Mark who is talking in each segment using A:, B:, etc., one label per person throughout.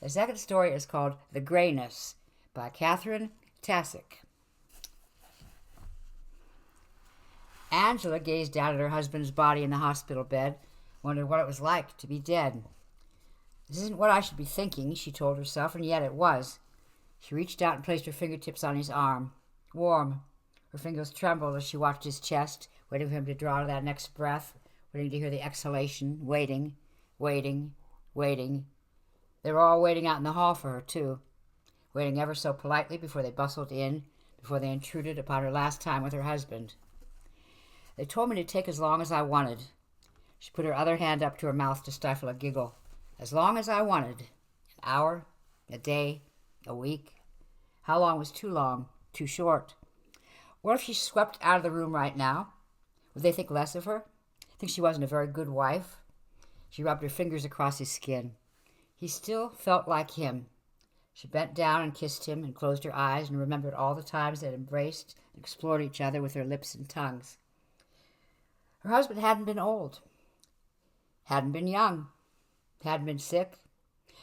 A: The second story is called The Grayness by Catherine Tasick. Angela gazed down at her husband's body in the hospital bed, wondered what it was like to be dead. This isn't what I should be thinking, she told herself, and yet it was. She reached out and placed her fingertips on his arm. Warm. Her fingers trembled as she watched his chest, waiting for him to draw that next breath, waiting to hear the exhalation, waiting, waiting, waiting. They were all waiting out in the hall for her, too, waiting ever so politely before they bustled in, before they intruded upon her last time with her husband. They told me to take as long as I wanted. She put her other hand up to her mouth to stifle a giggle. As long as I wanted. An hour, a day, a week. How long was too long, too short? What if she swept out of the room right now? Would they think less of her? Think she wasn't a very good wife? She rubbed her fingers across his skin. He still felt like him. She bent down and kissed him and closed her eyes and remembered all the times they had embraced and explored each other with their lips and tongues. Her husband hadn't been old, hadn't been young, hadn't been sick.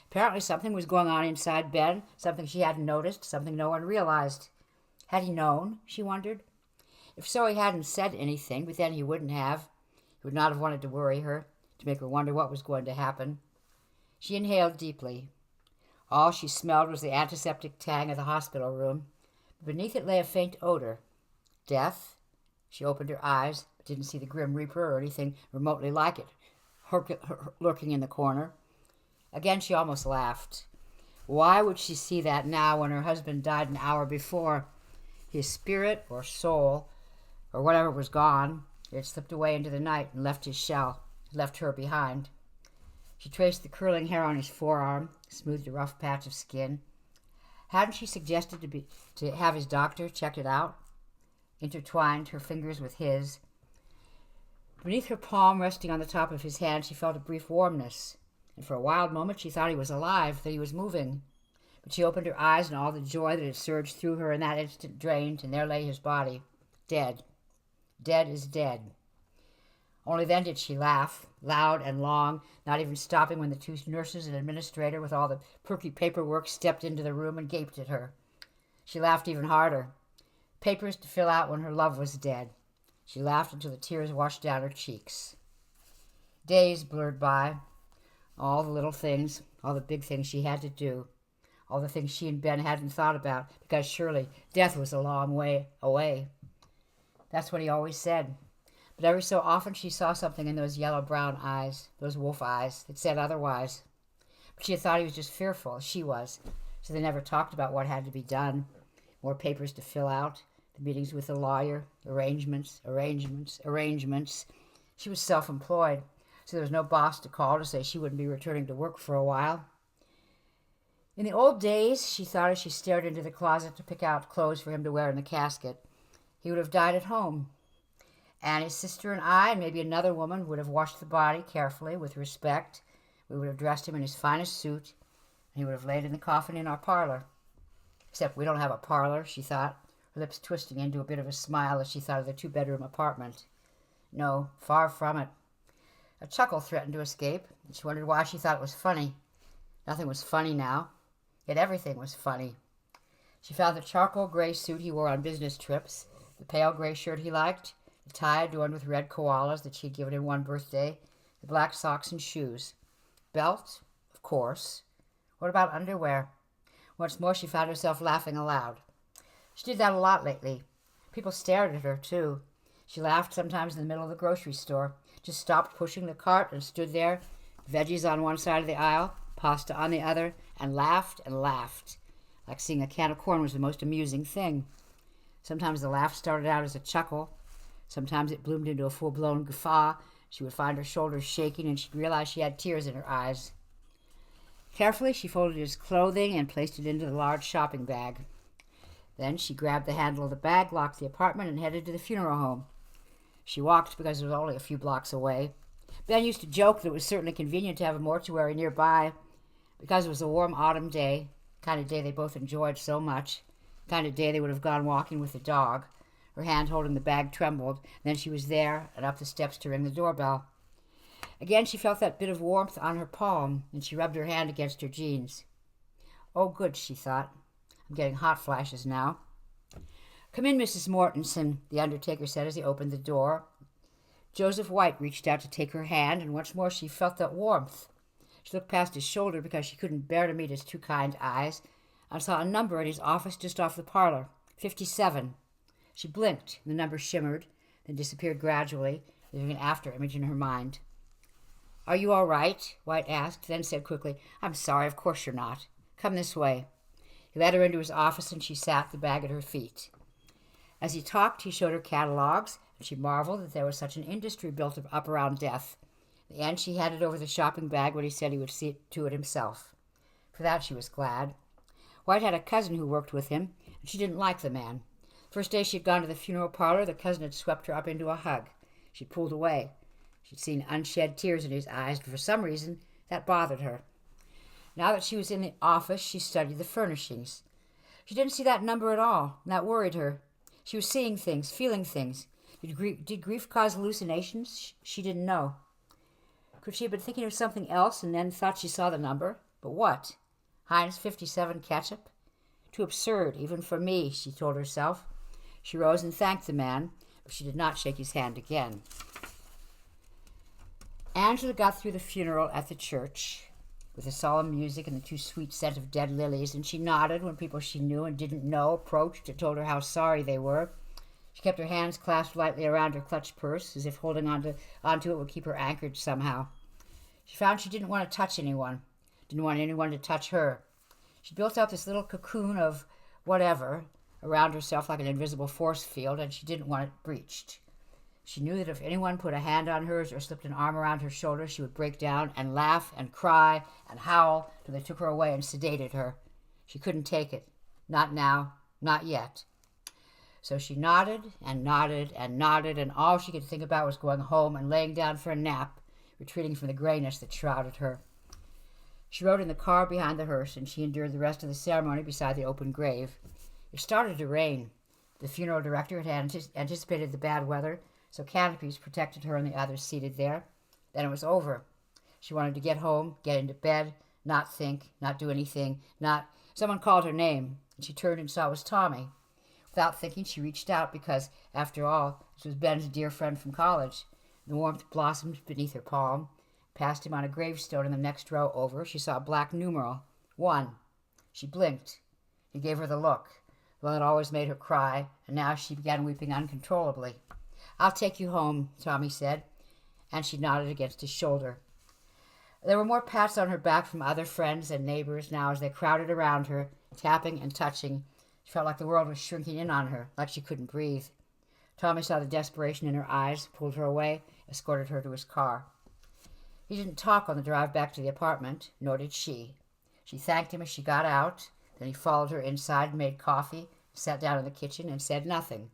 A: Apparently something was going on inside Ben, something she hadn't noticed, something no one realized. Had he known, she wondered? If so, he hadn't said anything, but then he wouldn't have. He would not have wanted to worry her, to make her wonder what was going to happen. She inhaled deeply. All she smelled was the antiseptic tang of the hospital room. Beneath it lay a faint odor. Death? She opened her eyes, but didn't see the Grim Reaper or anything remotely like it, lurking in the corner. Again she almost laughed. Why would she see that now when her husband died an hour before? His spirit or soul, or whatever was gone, it had slipped away into the night and left his shell, left her behind. She traced the curling hair on his forearm, smoothed a rough patch of skin. Hadn't she suggested to have his doctor check it out? Intertwined her fingers with his. Beneath her palm resting on the top of his hand, she felt a brief warmness, and for a wild moment she thought he was alive, that he was moving. But she opened her eyes, and all the joy that had surged through her in that instant drained, and there lay his body, dead. Dead as dead. Only then did she laugh, loud and long, not even stopping when the two nurses and administrator with all the perky paperwork stepped into the room and gaped at her. She laughed even harder. Papers to fill out when her love was dead. She laughed until the tears washed down her cheeks. Days blurred by. All the little things, all the big things she had to do. All the things she and Ben hadn't thought about, because surely death was a long way away. That's what he always said. But every so often she saw something in those yellow-brown eyes, those wolf eyes, that said otherwise. But she had thought he was just fearful, as she was, so they never talked about what had to be done. More papers to fill out, the meetings with the lawyer, arrangements. She was self-employed, so there was no boss to call to say she wouldn't be returning to work for a while. In the old days, she thought as she stared into the closet to pick out clothes for him to wear in the casket, he would have died at home. And his sister and I, and maybe another woman, would have washed the body carefully, with respect. We would have dressed him in his finest suit, and he would have laid in the coffin in our parlor. Except we don't have a parlor, she thought, her lips twisting into a bit of a smile as she thought of the two-bedroom apartment. No, far from it. A chuckle threatened to escape, and she wondered why she thought it was funny. Nothing was funny now, yet everything was funny. She found the charcoal gray suit he wore on business trips, the pale gray shirt he liked, the tie adorned with red koalas that she had given him one birthday, the black socks and shoes. Belt, of course. What about underwear? Once more she found herself laughing aloud. She did that a lot lately. People stared at her, too. She laughed sometimes in the middle of the grocery store, just stopped pushing the cart and stood there, veggies on one side of the aisle, pasta on the other, and laughed, like seeing a can of corn was the most amusing thing. Sometimes the laugh started out as a chuckle. Sometimes it bloomed into a full-blown guffaw. She would find her shoulders shaking, and she'd realize she had tears in her eyes. Carefully, she folded his clothing and placed it into the large shopping bag. Then she grabbed the handle of the bag, locked the apartment, and headed to the funeral home. She walked because it was only a few blocks away. Ben used to joke that it was certainly convenient to have a mortuary nearby, because it was a warm autumn day, the kind of day they both enjoyed so much, the kind of day they would have gone walking with the dog. Her hand holding the bag trembled. Then she was there and up the steps to ring the doorbell. Again she felt that bit of warmth on her palm, and she rubbed her hand against her jeans. Oh, good, she thought. I'm getting hot flashes now. Come in, Mrs. Mortensen, the undertaker said as he opened the door. Joseph White reached out to take her hand, and once more she felt that warmth. She looked past his shoulder because she couldn't bear to meet his two kind eyes, and saw a number in his office just off the parlor, 57. She blinked, and the number shimmered, then disappeared gradually, leaving an after-image in her mind. Are you all right? White asked, then said quickly, I'm sorry, of course you're not. Come this way. He led her into his office, and she sat, the bag at her feet. As he talked, he showed her catalogs, and she marveled that there was such an industry built up around death. In the end, she handed over the shopping bag when he said he would see to it himself. For that she was glad. White had a cousin who worked with him, and she didn't like the man. First day she had gone to the funeral parlor, the cousin had swept her up into a hug. She pulled away. She'd seen unshed tears in his eyes, and for some reason that bothered her. Now that she was in the office, she studied the furnishings. She didn't see that number at all, and that worried her. She was seeing things, feeling things. Did grief cause hallucinations? She didn't know. Could she have been thinking of something else and then thought she saw the number? But what? Heinz 57 ketchup? Too absurd, even for me, she told herself. She rose and thanked the man, but she did not shake his hand again. Angela got through the funeral at the church with the solemn music and the too sweet scent of dead lilies, and she nodded when people she knew and didn't know approached and told her how sorry they were. She kept her hands clasped lightly around her clutch purse, as if holding onto it would keep her anchored somehow. She found she didn't want to touch anyone, didn't want anyone to touch her. She built out this little cocoon of whatever around herself like an invisible force field, and she didn't want it breached. She knew that if anyone put a hand on hers or slipped an arm around her shoulder, she would break down and laugh and cry and howl till they took her away and sedated her. She couldn't take it. Not now. Not yet. So she nodded and nodded and nodded, and all she could think about was going home and laying down for a nap, retreating from the grayness that shrouded her. She rode in the car behind the hearse, and she endured the rest of the ceremony beside the open grave. It started to rain. The funeral director had anticipated the bad weather, so canopies protected her and the others seated there. Then it was over. She wanted to get home, get into bed, not think, not do anything, not... Someone called her name, and she turned and saw it was Tommy. Without thinking, she reached out because, after all, this was Ben's dear friend from college. The warmth blossomed beneath her palm. Past him on a gravestone in the next row over, she saw a black numeral, 1. She blinked. He gave her the look, the one that always made her cry, and now she began weeping uncontrollably. I'll take you home, Tommy said, and she nodded against his shoulder. There were more pats on her back from other friends and neighbors now as they crowded around her, tapping and touching. She felt like the world was shrinking in on her, like she couldn't breathe. Tommy saw the desperation in her eyes, pulled her away, escorted her to his car. He didn't talk on the drive back to the apartment, nor did she. She thanked him as she got out. Then he followed her inside and made coffee, sat down in the kitchen, and said nothing.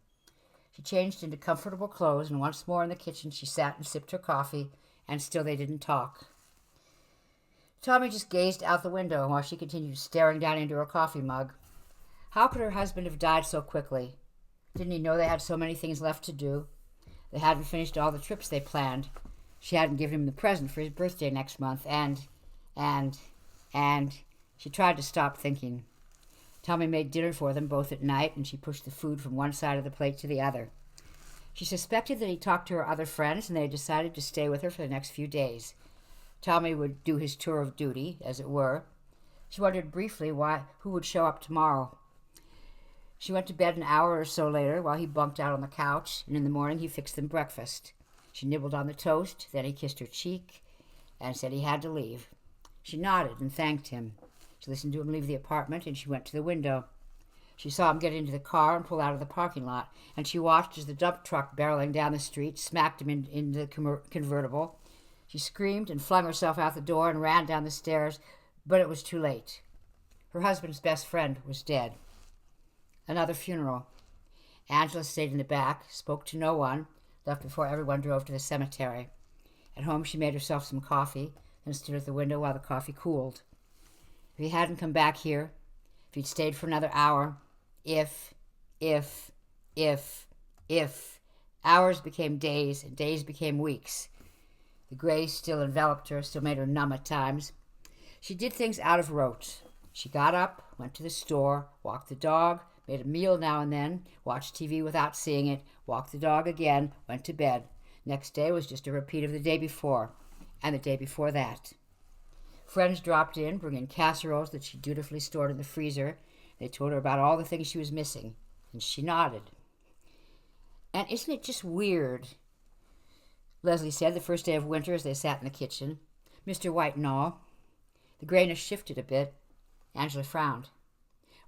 A: She changed into comfortable clothes, and once more in the kitchen she sat and sipped her coffee, and still they didn't talk. Tommy just gazed out the window while she continued staring down into her coffee mug. How could her husband have died so quickly? Didn't he know they had so many things left to do? They hadn't finished all the trips they planned. She hadn't given him the present for his birthday next month, and she tried to stop thinking. Tommy made dinner for them both at night, and she pushed the food from one side of the plate to the other. She suspected that he talked to her other friends, and they decided to stay with her for the next few days. Tommy would do his tour of duty, as it were. She wondered briefly who would show up tomorrow. She went to bed an hour or so later while he bunked out on the couch, and in the morning he fixed them breakfast. She nibbled on the toast, then he kissed her cheek and said he had to leave. She nodded and thanked him. She listened to him leave the apartment, and she went to the window. She saw him get into the car and pull out of the parking lot, and she watched as the dump truck barreling down the street smacked him in the convertible. She screamed and flung herself out the door and ran down the stairs, but it was too late. Her husband's best friend was dead. Another funeral. Angela stayed in the back, spoke to no one, left before everyone drove to the cemetery. At home she made herself some coffee, then stood at the window while the coffee cooled. If he hadn't come back here, if he'd stayed for another hour, if, hours became days and days became weeks. The gray still enveloped her, still made her numb at times. She did things out of rote. She got up, went to the store, walked the dog, made a meal now and then, watched TV without seeing it, walked the dog again, went to bed. Next day was just a repeat of the day before, and the day before that. Friends dropped in, bringing casseroles that she dutifully stored in the freezer. They told her about all the things she was missing, and she nodded. "And isn't it just weird?" Leslie said the first day of winter as they sat in the kitchen. "Mr. White and all." The grayness shifted a bit. Angela frowned.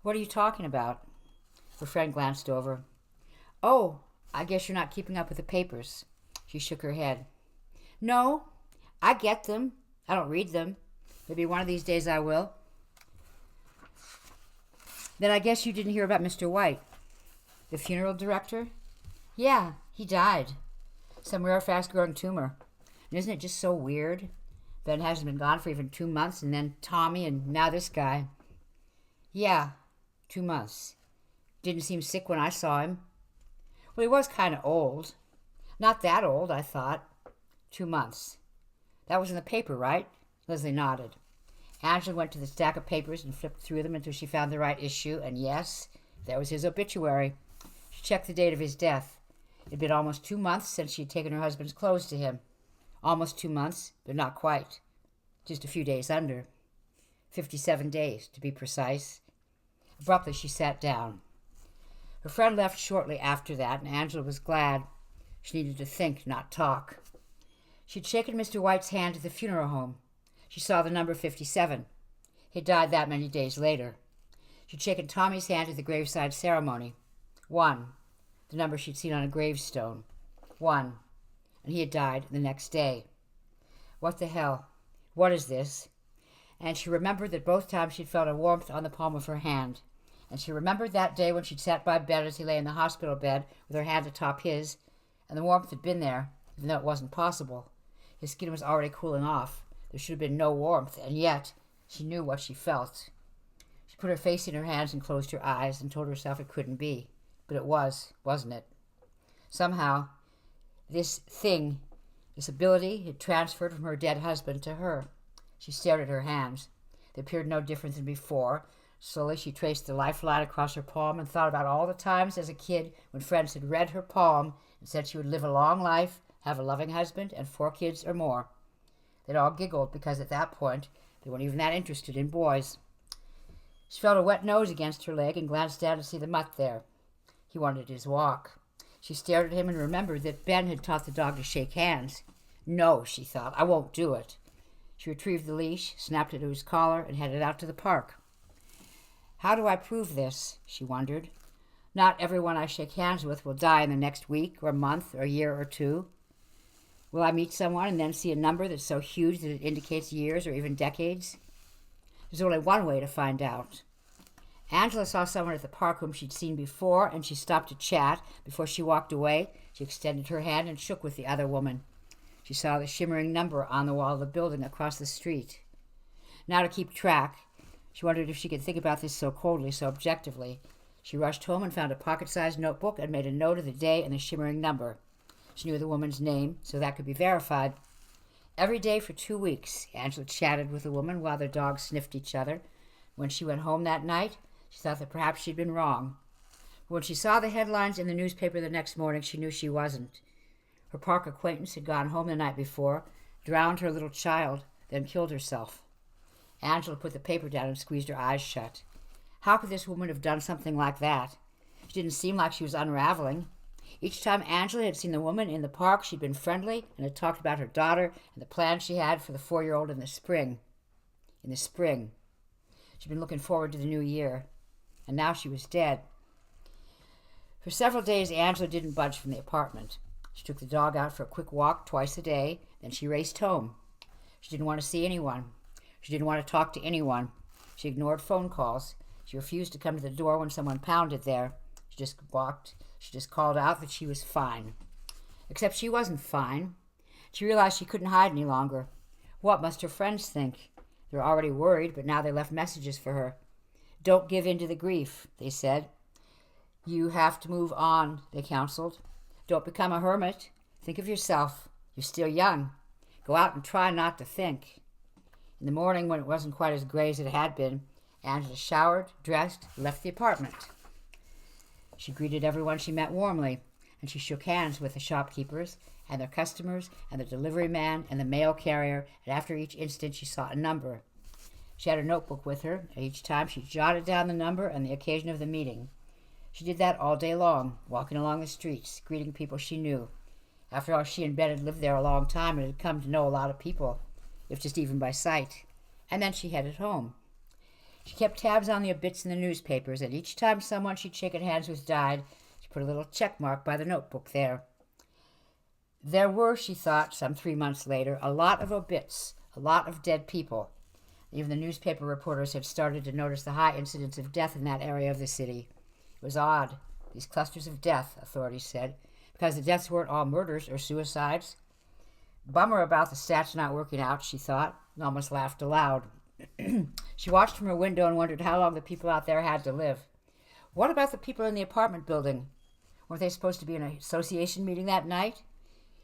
A: "What are you talking about?" Her friend glanced over. "Oh, I guess you're not keeping up with the papers." She shook her head. "No, I get them. I don't read them. Maybe one of these days I will." "Then I guess you didn't hear about Mr. White." "The funeral director?" "Yeah, he died. Some rare fast-growing tumor. And isn't it just so weird? Ben hasn't been gone for even 2 months, and then Tommy, and now this guy." "Yeah, 2 months. Didn't seem sick when I saw him." "Well, he was kind of old. Not that old, I thought." 2 months. That was in the paper, right?" Leslie nodded. Angela went to the stack of papers and flipped through them until she found the right issue, and yes, there was his obituary. She checked the date of his death. It had been almost 2 months since she had taken her husband's clothes to him. Almost 2 months, but not quite. Just a few days under. 57 days, to be precise. Abruptly, she sat down. Her friend left shortly after that, and Angela was glad. She needed to think, not talk. She'd shaken Mr. White's hand at the funeral home. She saw the number 57. He died that many days later. She'd shaken Tommy's hand at the graveside ceremony. 1. The number she'd seen on a gravestone. 1. And he had died the next day. What the hell? What is this? And she remembered that both times she'd felt a warmth on the palm of her hand. And she remembered that day when she'd sat by Ben as he lay in the hospital bed with her hand atop his, and the warmth had been there, even though it wasn't possible. His skin was already cooling off. There should have been no warmth, and yet she knew what she felt. She put her face in her hands and closed her eyes and told herself it couldn't be. But it was, wasn't it? Somehow, this thing, this ability, had transferred from her dead husband to her. She stared at her hands. They appeared no different than before. Slowly she traced the lifeline across her palm and thought about all the times as a kid when friends had read her palm and said she would live a long life, have a loving husband, and 4 kids or more. They'd all giggled because at that point they weren't even that interested in boys. She felt a wet nose against her leg and glanced down to see the mutt there. He wanted his walk. She stared at him and remembered that Ben had taught the dog to shake hands. "No," she thought, "I won't do it." She retrieved the leash, snapped it to his collar, and headed out to the park. How do I prove this? She wondered. Not everyone I shake hands with will die in the next week or month or year or 2. Will I meet someone and then see a number that's so huge that it indicates years or even decades? There's only one way to find out. Angela saw someone at the park whom she'd seen before, and she stopped to chat. Before she walked away, she extended her hand and shook with the other woman. She saw the shimmering number on the wall of the building across the street. Now to keep track, she wondered if she could think about this so coldly, so objectively. She rushed home and found a pocket-sized notebook and made a note of the day and the shimmering number. She knew the woman's name, so that could be verified. Every day for 2 weeks, Angela chatted with the woman while their dogs sniffed each other. When she went home that night, she thought that perhaps she'd been wrong. But when she saw the headlines in the newspaper the next morning, she knew she wasn't. Her park acquaintance had gone home the night before, drowned her little child, then killed herself. Angela put the paper down and squeezed her eyes shut. How could this woman have done something like that? She didn't seem like she was unraveling. Each time Angela had seen the woman in the park, she'd been friendly and had talked about her daughter and the plans she had for the 4-year-old in the spring. In the spring. She'd been looking forward to the new year. And now she was dead. For several days, Angela didn't budge from the apartment. She took the dog out for a quick walk twice a day, then she raced home. She didn't want to see anyone. She didn't want to talk to anyone. She ignored phone calls. She refused to come to the door when someone pounded there. She just walked. She just called out that she was fine. Except she wasn't fine. She realized she couldn't hide any longer. What must her friends think? They were already worried, but now they left messages for her. Don't give in to the grief, they said. You have to move on, they counseled. Don't become a hermit. Think of yourself. You're still young. Go out and try not to think. In the morning, when it wasn't quite as gray as it had been, Angela showered, dressed, left the apartment. She greeted everyone she met warmly, and she shook hands with the shopkeepers and their customers and the delivery man and the mail carrier, and after each instant she saw a number. She had a notebook with her, and each time she jotted down the number and the occasion of the meeting. She did that all day long, walking along the streets, greeting people she knew. After all, she and Ben had lived there a long time and had come to know a lot of people, if just even by sight. And then she headed home. She kept tabs on the obits in the newspapers, and each time someone she'd shaken hands with died, she put a little check mark by the notebook there. There were, she thought, some 3 months later, a lot of obits, a lot of dead people. Even the newspaper reporters had started to notice the high incidence of death in that area of the city. It was odd, these clusters of death, authorities said, because the deaths weren't all murders or suicides. Bummer about the stats not working out, she thought, and almost laughed aloud. She watched from her window and wondered how long the people out there had to live. What about the people in the apartment building? Weren't they supposed to be in an association meeting that night?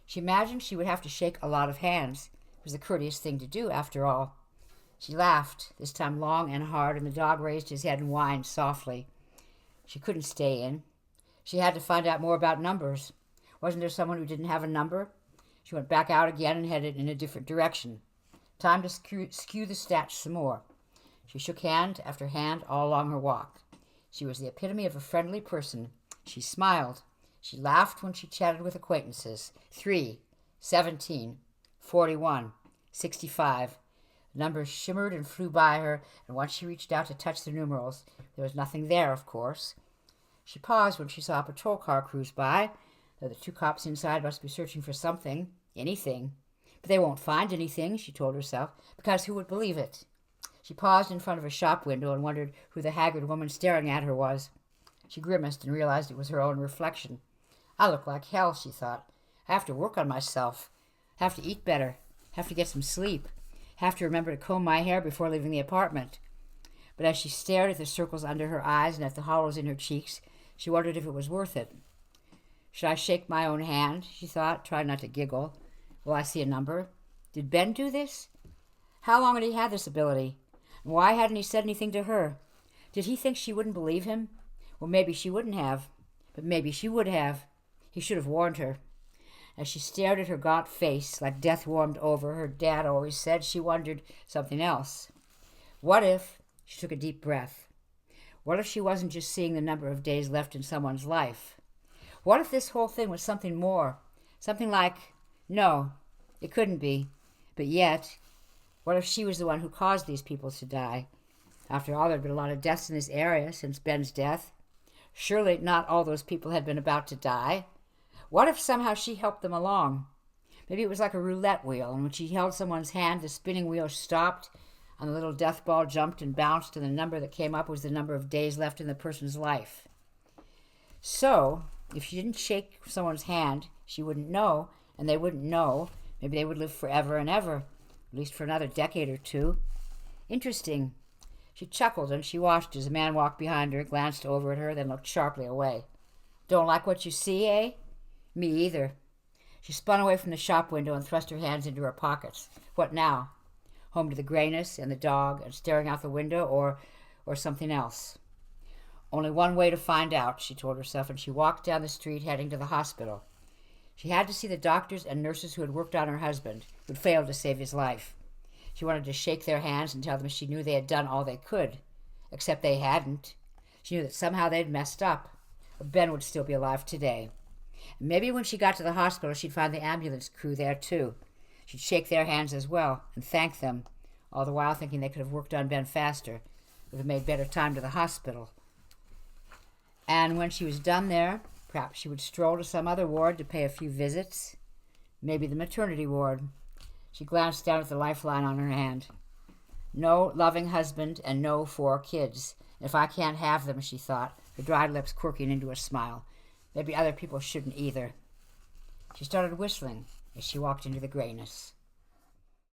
A: She imagined she would have to shake a lot of hands. It was the courteous thing to do, after all. She laughed, this time long and hard, and the dog raised his head and whined softly. She couldn't stay in. She had to find out more about numbers. Wasn't there someone who didn't have a number? She went back out again and headed in a different direction. Time to skew the stats some more. She shook hand after hand all along her walk. She was the epitome of a friendly person. She smiled. She laughed when she chatted with acquaintances. 3, 17, 41, 65. The numbers shimmered and flew by her, and once she reached out to touch the numerals, there was nothing there, of course. She paused when she saw a patrol car cruise by, though the 2 cops inside must be searching for something, anything. But they won't find anything, she told herself, because who would believe it? She paused in front of a shop window and wondered who the haggard woman staring at her was. She grimaced and realized it was her own reflection. I look like hell, she thought. I have to work on myself. Have to eat better. Have to get some sleep. Have to remember to comb my hair before leaving the apartment. But as she stared at the circles under her eyes and at the hollows in her cheeks, she wondered if it was worth it. Should I shake my own hand, she thought, trying not to giggle. Will I see a number? Did Ben do this? How long had he had this ability? And why hadn't he said anything to her? Did he think she wouldn't believe him? Well, maybe she wouldn't have. But maybe she would have. He should have warned her. As she stared at her gaunt face, like death warmed over, her dad always said, she wondered something else. What if, she took a deep breath, what if she wasn't just seeing the number of days left in someone's life? What if this whole thing was something more? Something like, no, it couldn't be. But yet, what if she was the one who caused these people to die? After all, there had been a lot of deaths in this area since Ben's death. Surely not all those people had been about to die. What if somehow she helped them along? Maybe it was like a roulette wheel, and when she held someone's hand, the spinning wheel stopped, and the little death ball jumped and bounced, and the number that came up was the number of days left in the person's life. So, if she didn't shake someone's hand, she wouldn't know, and they wouldn't know. Maybe they would live forever and ever, at least for another decade or 2. Interesting. She chuckled, and she watched as a man walked behind her, glanced over at her, then looked sharply away. Don't like what you see, eh? Me either. She spun away from the shop window and thrust her hands into her pockets. What now? Home to the Grayness and the dog and staring out the window, or something else? Only one way to find out, she told herself, and she walked down the street heading to the hospital. She had to see the doctors and nurses who had worked on her husband, who had failed to save his life. She wanted to shake their hands and tell them she knew they had done all they could, except they hadn't. She knew that somehow they'd messed up, or Ben would still be alive today. And maybe when she got to the hospital, she'd find the ambulance crew there too. She'd shake their hands as well and thank them, all the while thinking they could have worked on Ben faster, would have made better time to the hospital. And when she was done there, perhaps she would stroll to some other ward to pay a few visits. Maybe the maternity ward. She glanced down at the lifeline on her hand. No loving husband and no 4 kids. If I can't have them, she thought, her dry lips quirking into a smile. Maybe other people shouldn't either. She started whistling as she walked into the Grayness.